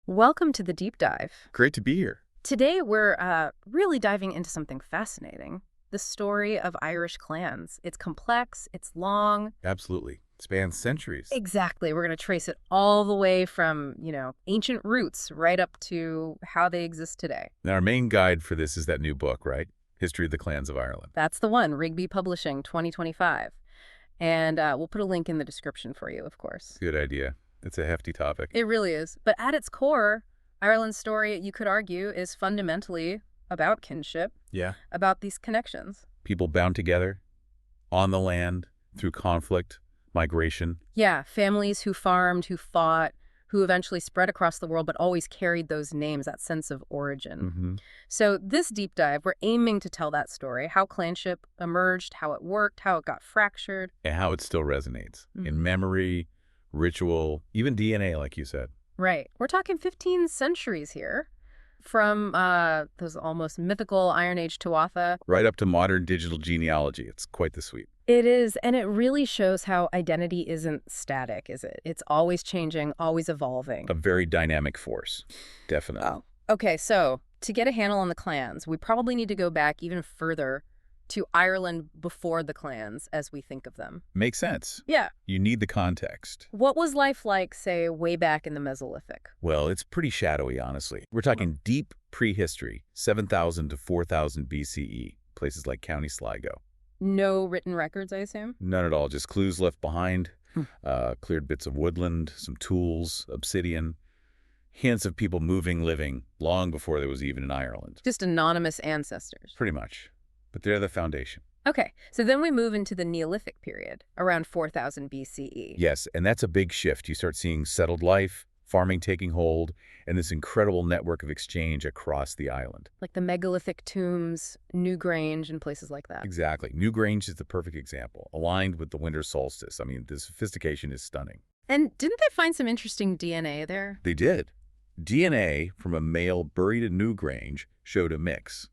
Welcome to the deep dive. Great to be here. Today we're really diving into something fascinating, the story of Irish clans. It's complex, it's long. Absolutely. Spans centuries. Exactly. We're going to trace it all the way from, ancient roots right up to how they exist today. Now, our main guide for this is that new book, right? History of the Clans of Ireland. That's the one, Rigby Publishing 2025. And we'll put a link in the description for you, of course. Good idea. It's a hefty topic. It really is. But at its core, Ireland's story, you could argue, is fundamentally about kinship, Yeah. about these connections. People bound together on the land through conflict, migration. Yeah, families who farmed, who fought, who eventually spread across the world, but always carried those names, that sense of origin. So this deep dive, we're aiming to tell that story, how clanship emerged, how it worked, how it got fractured. And how it still resonates in memory, ritual, even DNA, like you said. Right. We're talking 15 centuries here, from those almost mythical Iron Age Tuatha. Right up to modern digital genealogy. It's quite the sweep. It is, and it really shows how identity isn't static, is it? It's always changing, always evolving. A very dynamic force. Definitely. Oh. Okay, so to get a handle on the clans, we probably need to go back even further to Ireland before the clans as we think of them. Makes sense. Yeah. You need the context. What was life like, say, way back in the Mesolithic? Well, it's pretty shadowy, honestly. We're talking deep prehistory, 7,000 to 4,000 BCE, places like County Sligo. No written records, I assume? None at all, just clues left behind, cleared bits of woodland, some tools, obsidian, hints of people moving, living, long before there was even an Ireland. Just anonymous ancestors. Pretty much. But they're the foundation. Okay, so then we move into the Neolithic period, around 4000 BCE. Yes, and that's a big shift. You start seeing settled life, farming taking hold, and this incredible network of exchange across the island. Like the megalithic tombs, Newgrange, and places like that. Exactly. Newgrange is the perfect example, aligned with the winter solstice. I mean, the sophistication is stunning. And didn't they find some interesting DNA there? They did. DNA from a male buried in Newgrange showed a mix.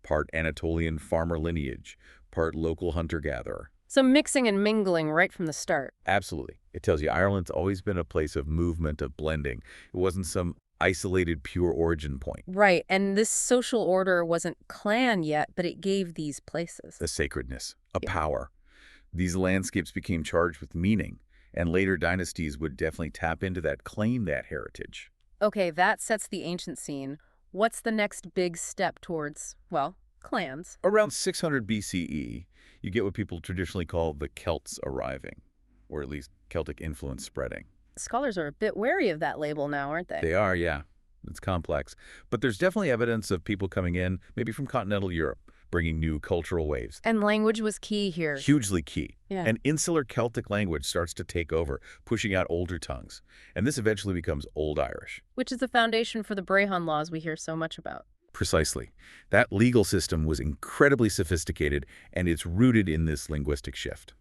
Part Anatolian farmer lineage, part local hunter-gatherer. So mixing and mingling right from the start. Absolutely. It tells you Ireland's always been a place of movement, of blending. It wasn't some isolated, pure origin point. Right, and this social order wasn't clan yet, but it gave these places. A sacredness, a power. These landscapes became charged with meaning, and later dynasties would definitely tap into that, claim that heritage. Okay, that sets the ancient scene. What's the next big step towards, well, clans? Around 600 BCE, you get what people traditionally call the Celts arriving, or at least Celtic influence spreading. Scholars are a bit wary of that label now, aren't they? They are, yeah. It's complex. But there's definitely evidence of people coming in, maybe from continental Europe, bringing new cultural waves. And language was key here. Hugely key. Yeah. An insular Celtic language starts to take over, pushing out older tongues. And this eventually becomes Old Irish. Which is the foundation for the Brehon laws we hear so much about. Precisely. That legal system was incredibly sophisticated, and it's rooted in this linguistic shift.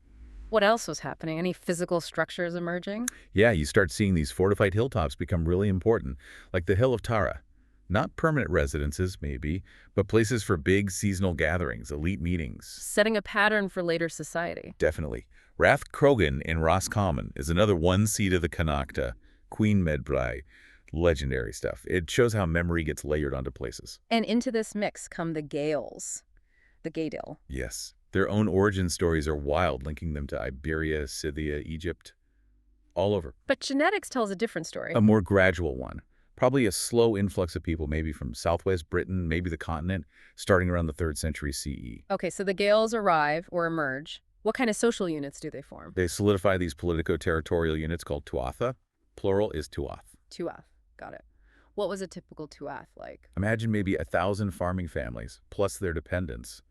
What else was happening? Any physical structures emerging? Yeah, you start seeing these fortified hilltops become really important, like the Hill of Tara. Not permanent residences, maybe, but places for big seasonal gatherings, elite meetings. Setting a pattern for later society. Definitely. Rath Croghan in Roscommon is another one seat of the Connacht, Queen Medbrai. Legendary stuff. It shows how memory gets layered onto places. And into this mix come the Gaels, the Gaedhil. Yes. Their own origin stories are wild, linking them to Iberia, Scythia, Egypt, all over. But genetics tells a different story. A more gradual one. Probably a slow influx of people, maybe from southwest Britain, maybe the continent, starting around the 3rd century CE. Okay, so the Gaels arrive or emerge. What kind of social units do they form? They solidify these politico-territorial units called Tuatha. Plural is Tuath. Tuath. Got it. What was a typical Tuath like? Imagine maybe 1,000 farming families, plus their dependents.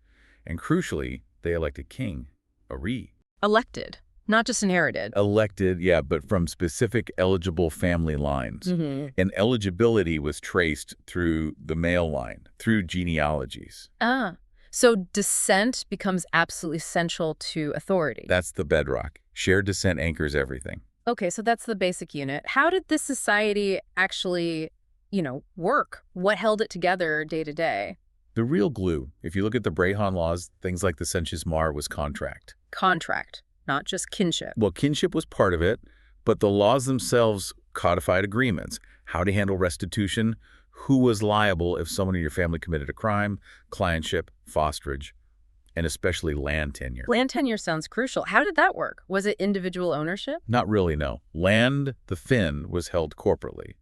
And crucially, they elect a king, a Rí. Elected, not just inherited. Elected, yeah, but from specific eligible family lines. And eligibility was traced through the male line, through genealogies. So descent becomes absolutely essential to authority. That's the bedrock. Shared descent anchors everything. Okay, so that's the basic unit. How did this society actually, work? What held it together day to day? The real glue, if you look at the Brehon laws, things like the Senchus Mar was contract. Contract, not just kinship. Well, kinship was part of it, but the laws themselves codified agreements. how to handle restitution, who was liable if someone in your family committed a crime, clientship, fosterage, and especially land tenure. Land tenure sounds crucial. How did that work? Was it individual ownership? Not really, no. Land, the Finn, was held corporately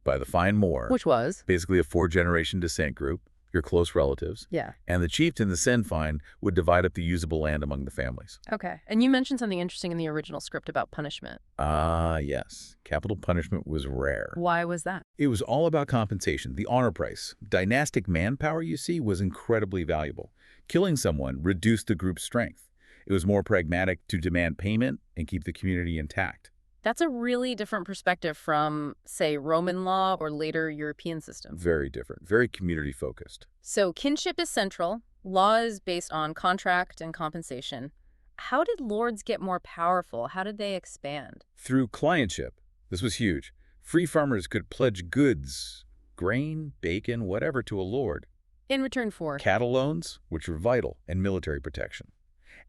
by the Fine Moor, Which was? basically a 4-generation descent group, your close relatives, Yeah. and the chieftain, the Sen Fine, would divide up the usable land among the families. Okay. And you mentioned something interesting in the original script about punishment. Ah, yes. Capital punishment was rare. Why was that? It was all about compensation, the honor price. Dynastic manpower, you see, was incredibly valuable. Killing someone reduced the group's strength. It was more pragmatic to demand payment and keep the community intact. That's a really different perspective from, say, Roman law or later European systems. Very different, very community-focused. So kinship is central. Law is based on contract and compensation. How did lords get more powerful? How did they expand? Through clientship, this was huge. Free farmers could pledge goods, grain, bacon, whatever, to a lord. In return for? Cattle loans, which were vital, and military protection.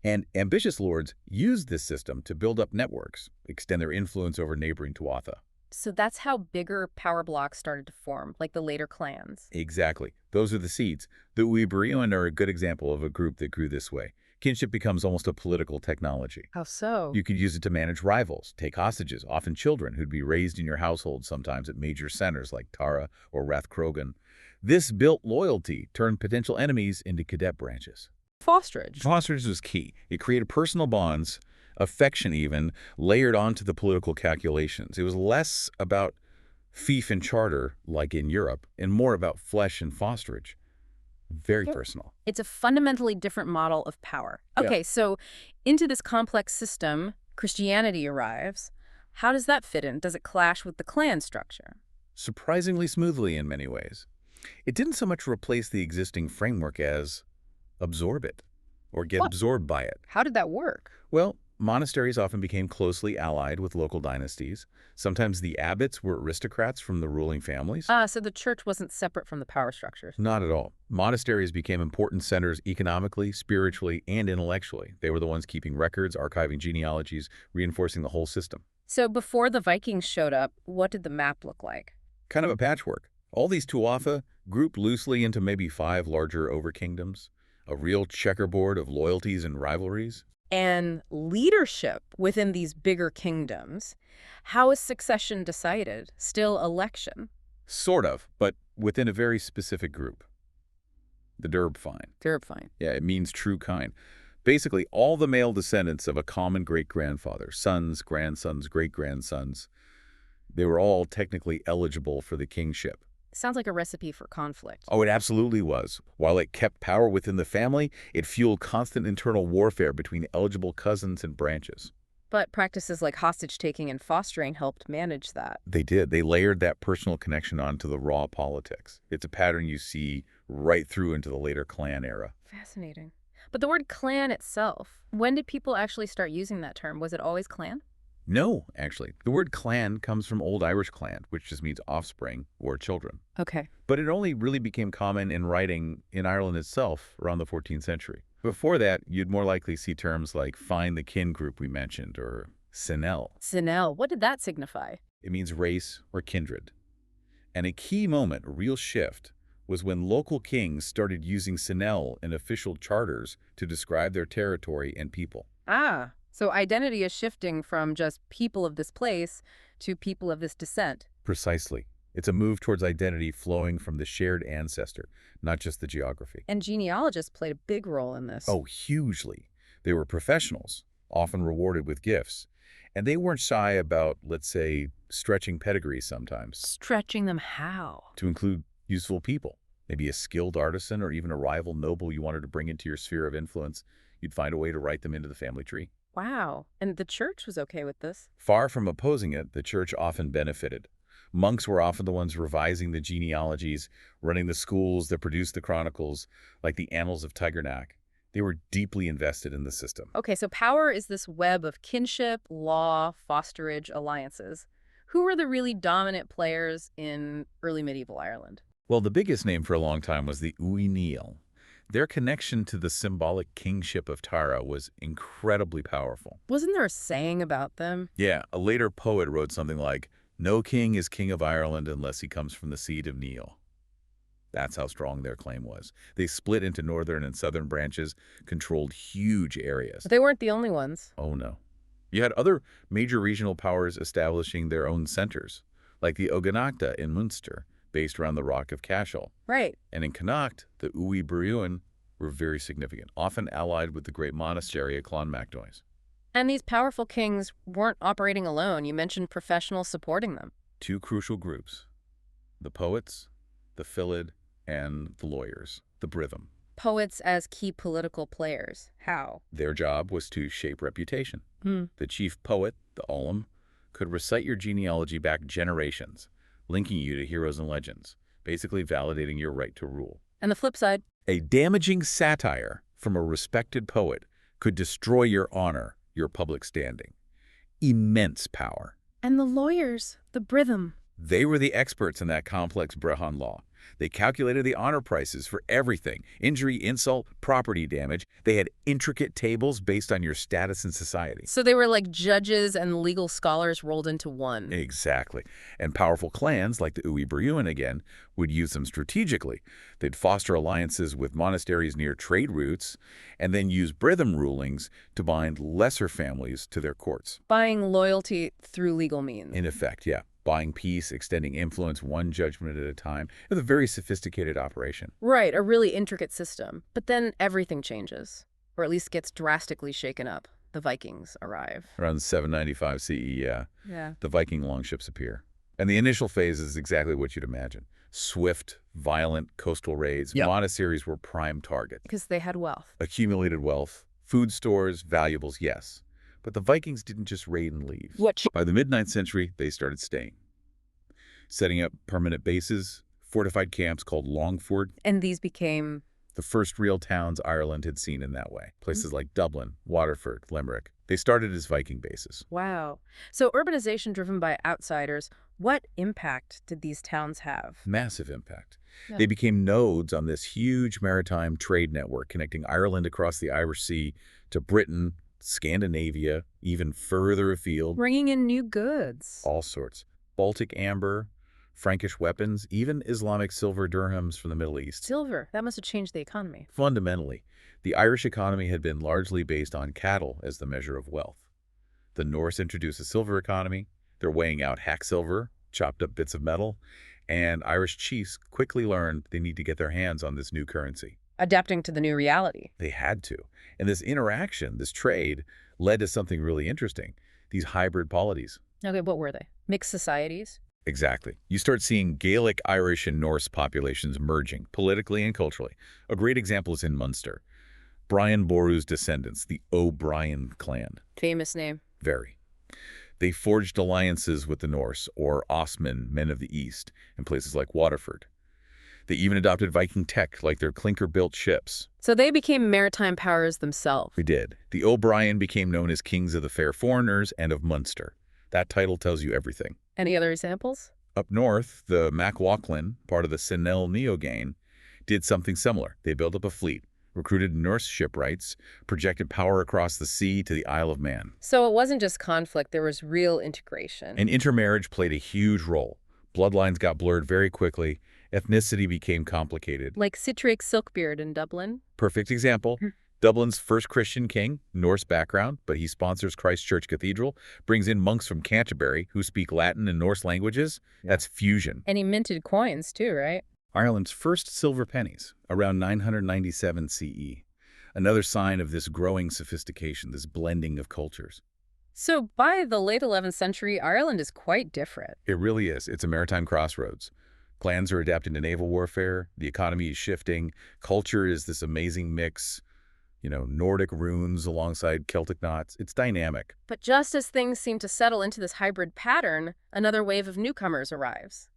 And ambitious lords used this system to build up networks, extend their influence over neighboring Tuatha. So that's how bigger power blocks started to form, like the later clans. Exactly. Those are the seeds. The Uibarioan are a good example of a group that grew this way. Kinship becomes almost a political technology. How so? You could use it to manage rivals, take hostages, often children who'd be raised in your household sometimes at major centers like Tara or Rathcrogan. This built loyalty, turned potential enemies into cadet branches. Fosterage. Fosterage was key. It created personal bonds, affection even, layered onto the political calculations. It was less about fief and charter, like in Europe, and more about flesh and fosterage. Very personal. It's a fundamentally different model of power. Yeah. Okay, so into this complex system, Christianity arrives. How does that fit in? Does it clash with the clan structure? Surprisingly smoothly in many ways. It didn't so much replace the existing framework as absorb it or get absorbed by it. How did that work? Well, monasteries often became closely allied with local dynasties. Sometimes the abbots were aristocrats from the ruling families. So the church wasn't separate from the power structures. Not at all. Monasteries became important centers economically, spiritually, and intellectually. They were the ones keeping records, archiving genealogies, reinforcing the whole system. So before the Vikings showed up, what did the map look like? Kind of a patchwork. All these Tuatha grouped loosely into maybe 5 larger overkingdoms, a real checkerboard of loyalties and rivalries. And leadership within these bigger kingdoms. How is succession decided? Still election? Sort of, but within a very specific group. The Derbfine. Derbfine. Yeah, it means true kind. Basically, all the male descendants of a common great-grandfather, sons, grandsons, great-grandsons, they were all technically eligible for the kingship. Sounds like a recipe for conflict. Oh, it absolutely was. While it kept power within the family, it fueled constant internal warfare between eligible cousins and branches. But practices like hostage-taking and fostering helped manage that. They did. They layered that personal connection onto the raw politics. It's a pattern you see right through into the later clan era. Fascinating. But the word clan itself, when did people actually start using that term? Was it always clan? No, actually. The word clan comes from Old Irish clan, which just means offspring or children. Okay. But it only really became common in writing in Ireland itself around the 14th century. Before that, you'd more likely see terms like find the kin group we mentioned or Sinel. Sinel, what did that signify? It means race or kindred. And a key moment, a real shift, was when local kings started using Sinel in official charters to describe their territory and people. Ah, so identity is shifting from just people of this place to people of this descent. Precisely. It's a move towards identity flowing from the shared ancestor, not just the geography. And genealogists played a big role in this. Oh, hugely. They were professionals, often rewarded with gifts. And they weren't shy about, let's say, stretching pedigrees sometimes. Stretching them how? To include useful people. Maybe a skilled artisan or even a rival noble you wanted to bring into your sphere of influence. You'd find a way to write them into the family tree. Wow. And the church was okay with this? Far from opposing it, the church often benefited. Monks were often the ones revising the genealogies, running the schools that produced the chronicles, like the Annals of Tigernach. They were deeply invested in the system. Okay, so power is this web of kinship, law, fosterage, alliances. Who were the really dominant players in early medieval Ireland? Well, the biggest name for a long time was the Uí Níl. Their connection to the symbolic kingship of Tara was incredibly powerful. Wasn't there a saying about them? Yeah, a later poet wrote something like, No king is king of Ireland unless he comes from the seed of Neil. That's how strong their claim was. They split into northern and southern branches, controlled huge areas. But they weren't the only ones. Oh no. You had other major regional powers establishing their own centers, like the Oganachta in Munster, based around the Rock of Cashel. Right. And in Connacht, the Uí Brúin were very significant, often allied with the great monastery at Clonmacnoise. And these powerful kings weren't operating alone. You mentioned professionals supporting them. Two crucial groups, the poets, the fillid, and the lawyers, the Brithum. Poets as key political players. How? Their job was to shape reputation. Hmm. The chief poet, the Ollum, could recite your genealogy back generations, linking you to heroes and legends, basically validating your right to rule. And the flip side? A damaging satire from a respected poet could destroy your honor, your public standing. Immense power. And the lawyers, the Brithum. They were the experts in that complex Brehon law. They calculated the honor prices for everything, injury, insult, property damage. They had intricate tables based on your status in society. So they were like judges and legal scholars rolled into one. Exactly. And powerful clans, like the Uí Brúin again, would use them strategically. They'd foster alliances with monasteries near trade routes, and then use Brithum rulings to bind lesser families to their courts. Buying loyalty through legal means. In effect, yeah. Buying peace, extending influence one judgment at a time. It was a very sophisticated operation. Right, a really intricate system. But then everything changes, or at least gets drastically shaken up. The Vikings arrive. Around 795 CE, yeah. Yeah. The Viking longships appear. And the initial phase is exactly what you'd imagine. Swift, violent coastal raids. Yep. Monasteries were prime target. Because they had wealth. Accumulated wealth, food stores, valuables, yes. But the Vikings didn't just raid and leave. By the mid-9th century, they started staying, setting up permanent bases, fortified camps called Longford. And these became... the first real towns Ireland had seen in that way. Places like Dublin, Waterford, Limerick. They started as Viking bases. Wow. So urbanization driven by outsiders, what impact did these towns have? Massive impact. Yeah. They became nodes on this huge maritime trade network connecting Ireland across the Irish Sea to Britain, Scandinavia, even further afield. Bringing in new goods. All sorts. Baltic amber, Frankish weapons, even Islamic silver dirhams from the Middle East. Silver. That must have changed the economy. Fundamentally, the Irish economy had been largely based on cattle as the measure of wealth. The Norse introduced a silver economy. They're weighing out hack silver, chopped up bits of metal, and Irish chiefs quickly learned they need to get their hands on this new currency. Adapting to the new reality. They had to. And this interaction, this trade, led to something really interesting. These hybrid polities. Okay, what were they? Mixed societies? Exactly. You start seeing Gaelic, Irish, and Norse populations merging, politically and culturally. A great example is in Munster. Brian Boru's descendants, the O'Brien clan. Famous name. Very. They forged alliances with the Norse, or Osman, men of the East, in places like Waterford. They even adopted Viking tech, like their clinker-built ships. So they became maritime powers themselves. We did. The O'Brien became known as kings of the fair foreigners and of Munster. That title tells you everything. Any other examples? Up north, the MacLachlan, part of the Sinel Neogain, did something similar. They built up a fleet, recruited Norse shipwrights, projected power across the sea to the Isle of Man. So it wasn't just conflict, there was real integration. And intermarriage played a huge role. Bloodlines got blurred very quickly. Ethnicity became complicated. Like Sitrick Silkbeard in Dublin? Perfect example. Dublin's first Christian king, Norse background, but he sponsors Christ Church Cathedral, brings in monks from Canterbury who speak Latin and Norse languages. That's fusion. And he minted coins too, right? Ireland's first silver pennies, around 997 CE. Another sign of this growing sophistication, this blending of cultures. So by the late 11th century, Ireland is quite different. It really is. It's a maritime crossroads. Clans are adapting to naval warfare. The economy is shifting. Culture is this amazing mix. Nordic runes alongside Celtic knots. It's dynamic. But just as things seem to settle into this hybrid pattern, another wave of newcomers arrives.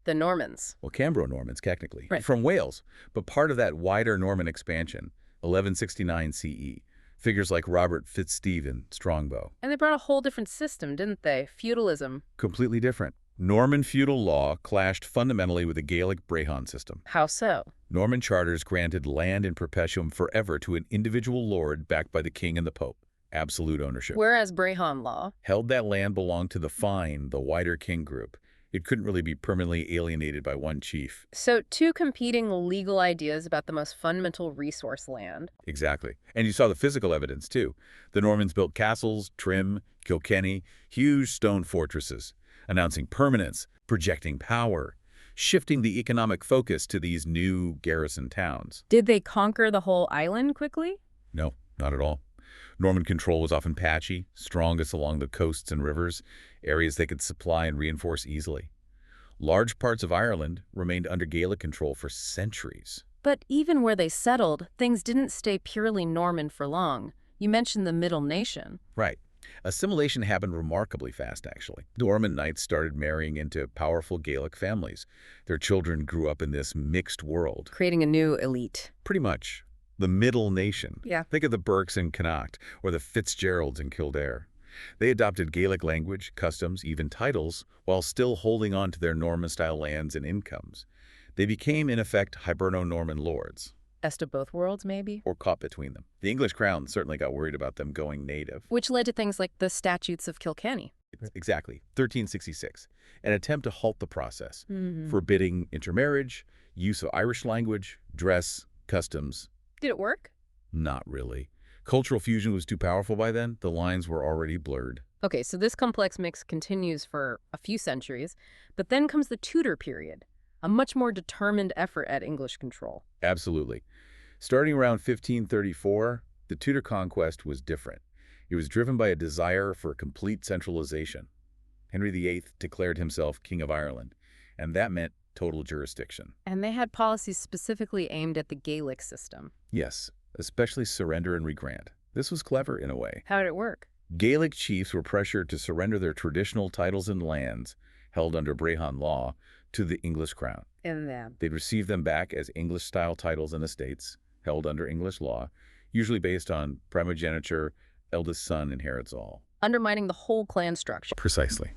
The Normans. Well, Cambro-Normans, technically. Right. From Wales. But part of that wider Norman expansion, 1169 CE. Figures like Robert Fitzstephen Strongbow. And they brought a whole different system, didn't they? Feudalism. Completely different. Norman feudal law clashed fundamentally with the Gaelic Brehon system. How so? Norman charters granted land in perpetuum forever to an individual lord backed by the king and the pope. absolute ownership. Whereas Brehon Law Held that land belonged to the Fine, the wider king group. It couldn't really be permanently alienated by one chief. So two competing legal ideas about the most fundamental resource land. Exactly. And you saw the physical evidence, too. The Normans built castles, Trim, Kilkenny, huge stone fortresses, announcing permanence, projecting power, shifting the economic focus to these new garrison towns. Did they conquer the whole island quickly? No, not at all. Norman control was often patchy, strongest along the coasts and rivers, areas they could supply and reinforce easily. Large parts of Ireland remained under Gaelic control for centuries. But even where they settled, things didn't stay purely Norman for long. You mentioned the Middle Nation. Right. Assimilation happened remarkably fast, actually. Norman knights started marrying into powerful Gaelic families. Their children grew up in this mixed world. Creating a new elite. Pretty much. The Middle Nation. Yeah. Think of the Burkes in Connacht or the Fitzgeralds in Kildare. They adopted Gaelic language, customs, even titles, while still holding on to their Norman-style lands and incomes. They became, in effect, Hiberno-Norman lords. Best of both worlds, maybe? Or caught between them. The English crown certainly got worried about them going native. Which led to things like the Statutes of Kilkenny. Exactly. 1366. An attempt to halt the process, forbidding intermarriage, use of Irish language, dress, customs. Did it work? Not really. Cultural fusion was too powerful by then. The lines were already blurred. Okay, so this complex mix continues for a few centuries, but then comes the Tudor period, a much more determined effort at English control. Absolutely. Starting around 1534, the Tudor conquest was different. It was driven by a desire for complete centralization. Henry VIII declared himself King of Ireland, and that meant total jurisdiction. And they had policies specifically aimed at the Gaelic system. Yes, especially surrender and regrant. This was clever in a way. How did it work? Gaelic chiefs were pressured to surrender their traditional titles and lands, held under Brehon law, to the English crown. And then? They'd receive them back as English-style titles and estates, held under English law, usually based on primogeniture, eldest son inherits all. Undermining the whole clan structure. Precisely.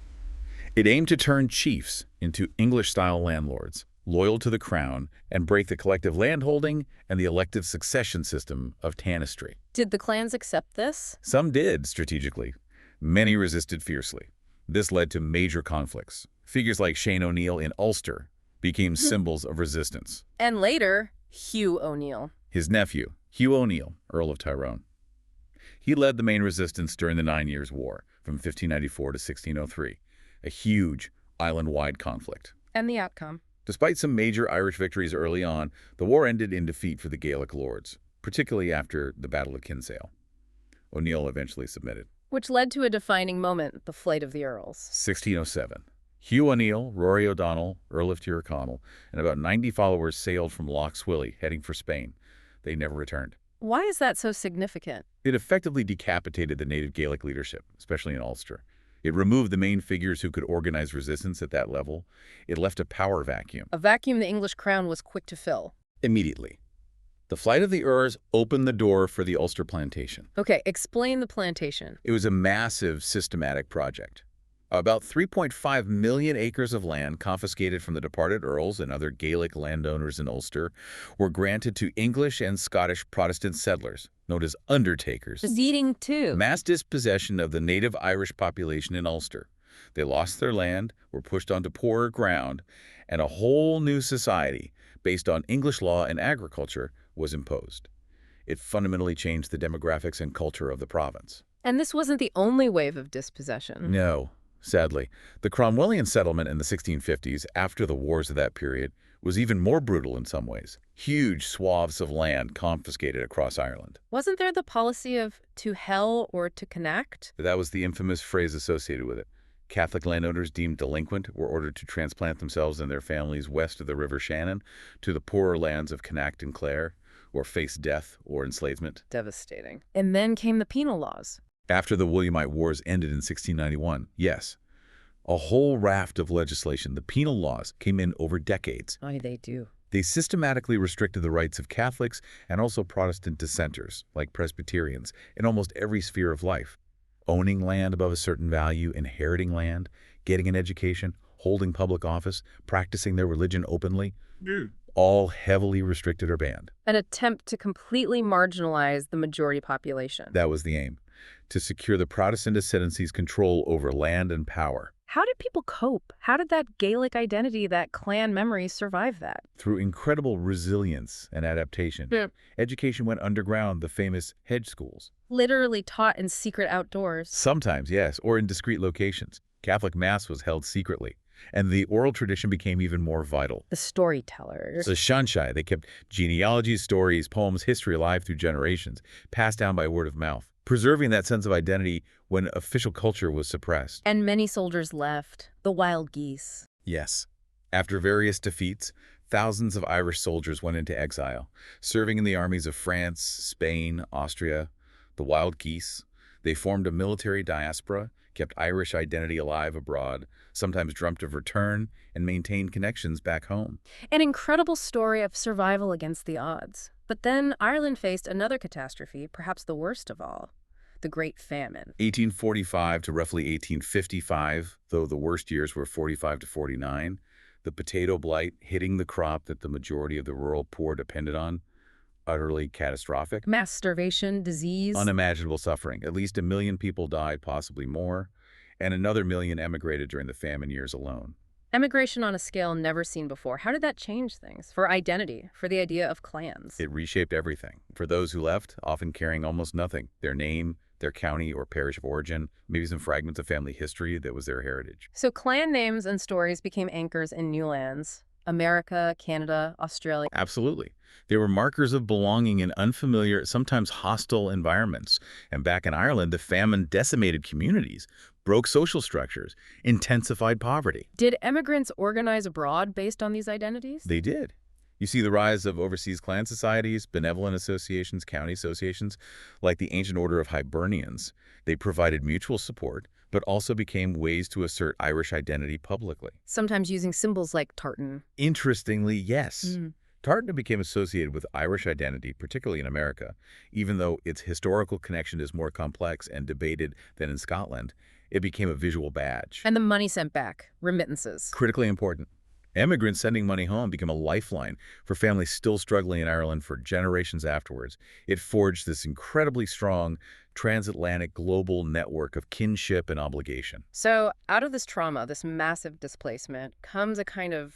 It aimed to turn chiefs into English-style landlords, loyal to the crown, and break the collective landholding and the elective succession system of tanistry. Did the clans accept this? Some did, strategically. Many resisted fiercely. This led to major conflicts. Figures like Shane O'Neill in Ulster became symbols of resistance. And later, Hugh O'Neill. His nephew, Hugh O'Neill, Earl of Tyrone. He led the main resistance during the 9 Years' War, from 1594 to 1603, a huge island-wide conflict. And the outcome? Despite some major Irish victories early on, the war ended in defeat for the Gaelic lords, particularly after the Battle of Kinsale. O'Neill eventually submitted. Which led to a defining moment, the Flight of the Earls. 1607. Hugh O'Neill, Rory O'Donnell, Earl of Tyrconnell, and about 90 followers sailed from Lough Swilly, heading for Spain. They never returned. Why is that so significant? It effectively decapitated the native Gaelic leadership, especially in Ulster. It removed the main figures who could organize resistance at that level. It left a power vacuum. A vacuum the English crown was quick to fill. Immediately. The Flight of the Earls opened the door for the Ulster Plantation. Okay, explain the plantation. It was a massive, systematic project. About 3.5 million acres of land confiscated from the departed earls and other Gaelic landowners in Ulster were granted to English and Scottish Protestant settlers, known as undertakers. Proceeding too. Mass dispossession of the native Irish population in Ulster. They lost their land, were pushed onto poorer ground, and a whole new society, based on English law and agriculture, was imposed. It fundamentally changed the demographics and culture of the province. And this wasn't the only wave of dispossession. No. Sadly, the Cromwellian settlement in the 1650s, after the wars of that period, was even more brutal in some ways. Huge swaths of land confiscated across Ireland. Wasn't there the policy of to hell or to connect? That was the infamous phrase associated with it. Catholic landowners deemed delinquent were ordered to transplant themselves and their families west of the River Shannon to the poorer lands of Connacht and Clare, or face death or enslavement. Devastating. And then came the penal laws. After the Williamite Wars ended in 1691, yes, a whole raft of legislation, the penal laws, came in over decades. Oh, they do. They systematically restricted the rights of Catholics and also Protestant dissenters, like Presbyterians, in almost every sphere of life. Owning land above a certain value, inheriting land, getting an education, holding public office, practicing their religion openly, all heavily restricted or banned. An attempt to completely marginalize the majority population. That was the aim. to secure the Protestant ascendancy's control over land and power. How did people cope? How did that Gaelic identity, that clan memory, survive that? Through incredible resilience and adaptation, Yeah. education went underground, the famous hedge schools. Literally taught in secret outdoors. Sometimes, yes, or in discreet locations. Catholic Mass was held secretly, and the oral tradition became even more vital. The storytellers. The Shanshai, they kept genealogies, stories, poems, history alive through generations, passed down by word of mouth, preserving that sense of identity when official culture was suppressed. And many soldiers left. The wild geese. Yes. After various defeats, thousands of Irish soldiers went into exile, serving in the armies of France, Spain, Austria. The wild geese, they formed a military diaspora, kept Irish identity alive abroad, sometimes dreamt of return, and maintained connections back home. An incredible story of survival against the odds. But then Ireland faced another catastrophe, perhaps the worst of all, the Great Famine. 1845 to roughly 1855, though the worst years were 45 to 49, the potato blight hitting the crop that the majority of the rural poor depended on, utterly catastrophic. Mass starvation, disease. Unimaginable suffering. At least 1 million people died, possibly more, and another 1 million emigrated during the famine years alone. Emigration on a scale never seen before. How did that change things? For identity, for the idea of clans? It reshaped everything. For those who left, often carrying almost nothing, their name, their county or parish of origin, maybe some fragments of family history that was their heritage. So clan names and stories became anchors in new lands. America, Canada, Australia. Absolutely. They were markers of belonging in unfamiliar, sometimes hostile environments. And back in Ireland, the famine decimated communities, broke social structures, intensified poverty. Did immigrants organize abroad based on these identities? They did. You see the rise of overseas clan societies, benevolent associations, county associations, like the Ancient Order of Hibernians. They provided mutual support, but also became ways to assert Irish identity publicly. Sometimes using symbols like tartan. Interestingly, yes. Tartan became associated with Irish identity, particularly in America. Even though its historical connection is more complex and debated than in Scotland, it became a visual badge. And the money sent back, remittances. Critically important. Immigrants sending money home became a lifeline for families still struggling in Ireland for generations afterwards. It forged this incredibly strong transatlantic global network of kinship and obligation. So out of this trauma, this massive displacement, comes a kind of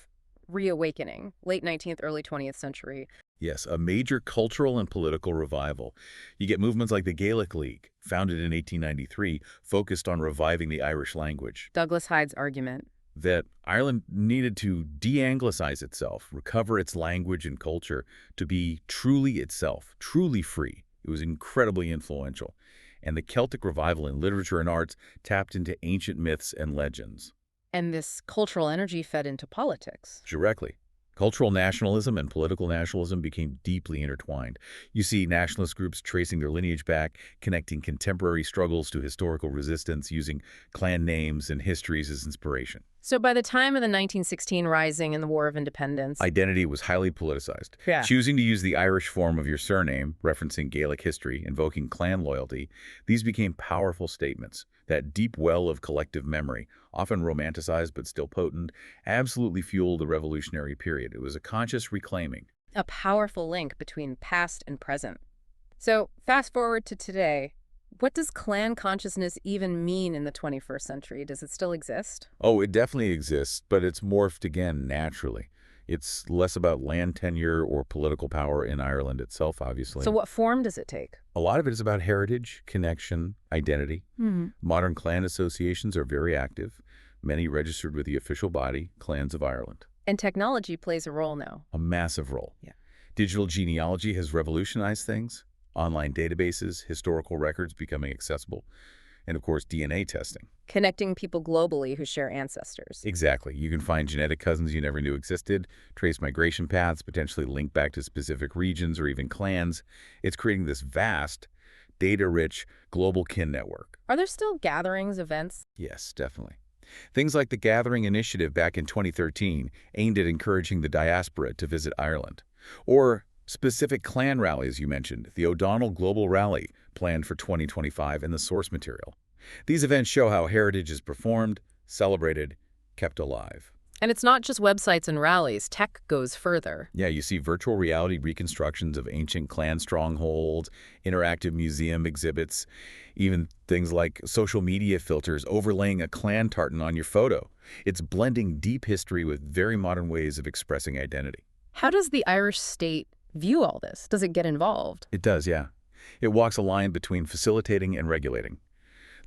reawakening, late 19th, early 20th century. Yes, a major cultural and political revival. You get movements like the Gaelic League, founded in 1893, focused on reviving the Irish language. Douglas Hyde's argument. That Ireland needed to de-Anglicize itself, recover its language and culture to be truly itself, truly free. It was incredibly influential. And the Celtic revival in literature and arts tapped into ancient myths and legends. And this cultural energy fed into politics. Directly. Cultural nationalism and political nationalism became deeply intertwined. You see nationalist groups tracing their lineage back, connecting contemporary struggles to historical resistance, using clan names and histories as inspiration. So by the time of the 1916 Rising and the War of Independence, Identity was highly politicized. Yeah. Choosing to use the Irish form of your surname, referencing Gaelic history, invoking clan loyalty, these became powerful statements. That deep well of collective memory, often romanticized but still potent, absolutely fueled the revolutionary period. It was a conscious reclaiming. a powerful link between past and present. So fast forward to today. What does clan consciousness even mean in the 21st century? Does it still exist? Oh, it definitely exists, but it's morphed again naturally. It's less about land tenure or political power in Ireland itself, obviously. So what form does it take? A lot of it is about heritage, connection, identity. Modern clan associations are very active, many registered with the official body, Clans of Ireland. And technology plays a role now. A massive role. Yeah. Digital genealogy has revolutionized things. Online databases, historical records becoming accessible, and of course DNA testing. Connecting people globally who share ancestors. Exactly. You can find genetic cousins you never knew existed, trace migration paths, potentially link back to specific regions or even clans. It's creating this vast, data-rich, global kin network. Are there still gatherings, events? Yes, definitely. Things like the Gathering Initiative back in 2013 aimed at encouraging the diaspora to visit Ireland. Or specific clan rallies you mentioned, the O'Donnell Global Rally planned for 2025 in the source material. These events show how heritage is performed, celebrated, kept alive. And it's not just websites and rallies. Tech goes further. Yeah, you see virtual reality reconstructions of ancient clan strongholds, interactive museum exhibits, even things like social media filters overlaying a clan tartan on your photo. It's blending deep history with very modern ways of expressing identity. How does the Irish state view all this? Does it get involved? It does, yeah. It walks a line between facilitating and regulating.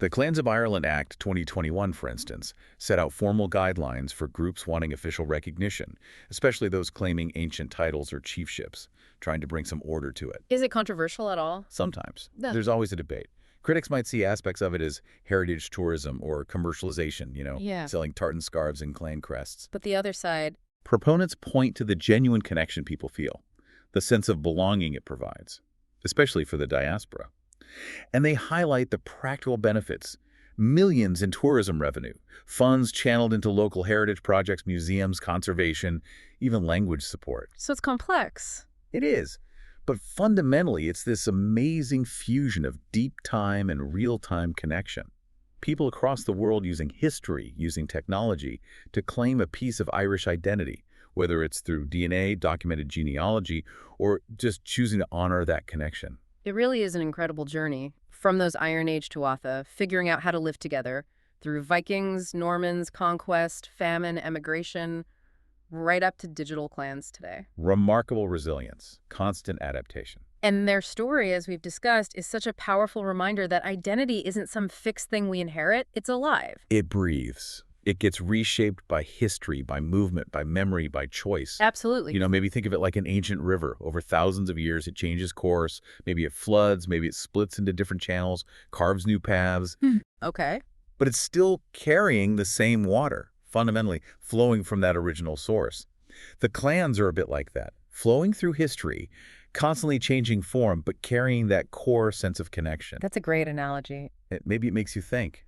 The Clans of Ireland Act 2021, for instance, set out formal guidelines for groups wanting official recognition, especially those claiming ancient titles or chiefships, trying to bring some order to it. Is it controversial at all? Sometimes. No. There's always a debate. Critics might see aspects of it as heritage tourism or commercialization, Yeah. selling tartan scarves and clan crests. But the other side, Proponents point to the genuine connection people feel, the sense of belonging it provides, especially for the diaspora. And they highlight the practical benefits: millions in tourism revenue, funds channeled into local heritage projects, museums, conservation, even language support. so it's complex. It is. But fundamentally, it's this amazing fusion of deep time and real-time connection. People across the world using history, using technology, to claim a piece of Irish identity, whether it's through DNA, documented genealogy, or just choosing to honor that connection. It really is an incredible journey. From those Iron Age Tuatha, figuring out how to live together, through Vikings, Normans, conquest, famine, emigration, right up to digital clans today. Remarkable resilience, constant adaptation. And their story, as we've discussed, is such a powerful reminder that identity isn't some fixed thing we inherit, it's alive. It breathes. It gets reshaped by history, by movement, by memory, by choice. Absolutely. Maybe think of it like an ancient river. Over thousands of years, it changes course. Maybe it floods, maybe it splits into different channels, carves new paths. Okay. But it's still carrying the same water, fundamentally flowing from that original source. The clans are a bit like that, flowing through history, constantly changing form, but carrying that core sense of connection. That's a great analogy. Maybe it makes you think,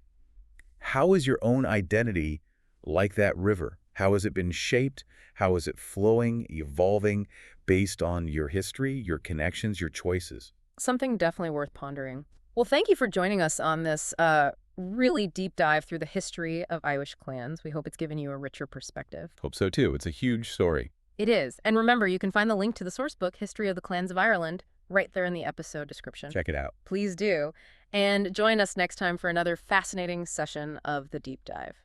how is your own identity like that river? How has it been shaped? How is it flowing, evolving based on your history, your connections, your choices? Something definitely worth pondering. Well, thank you for joining us on this really deep dive through the history of Irish clans. We hope it's given you a richer perspective. Hope so too. It's a huge story. It is. And remember, you can find the link to the source book, History of the Clans of Ireland, right there in the episode description. Check it out. Please do. And join us next time for another fascinating session of the deep dive.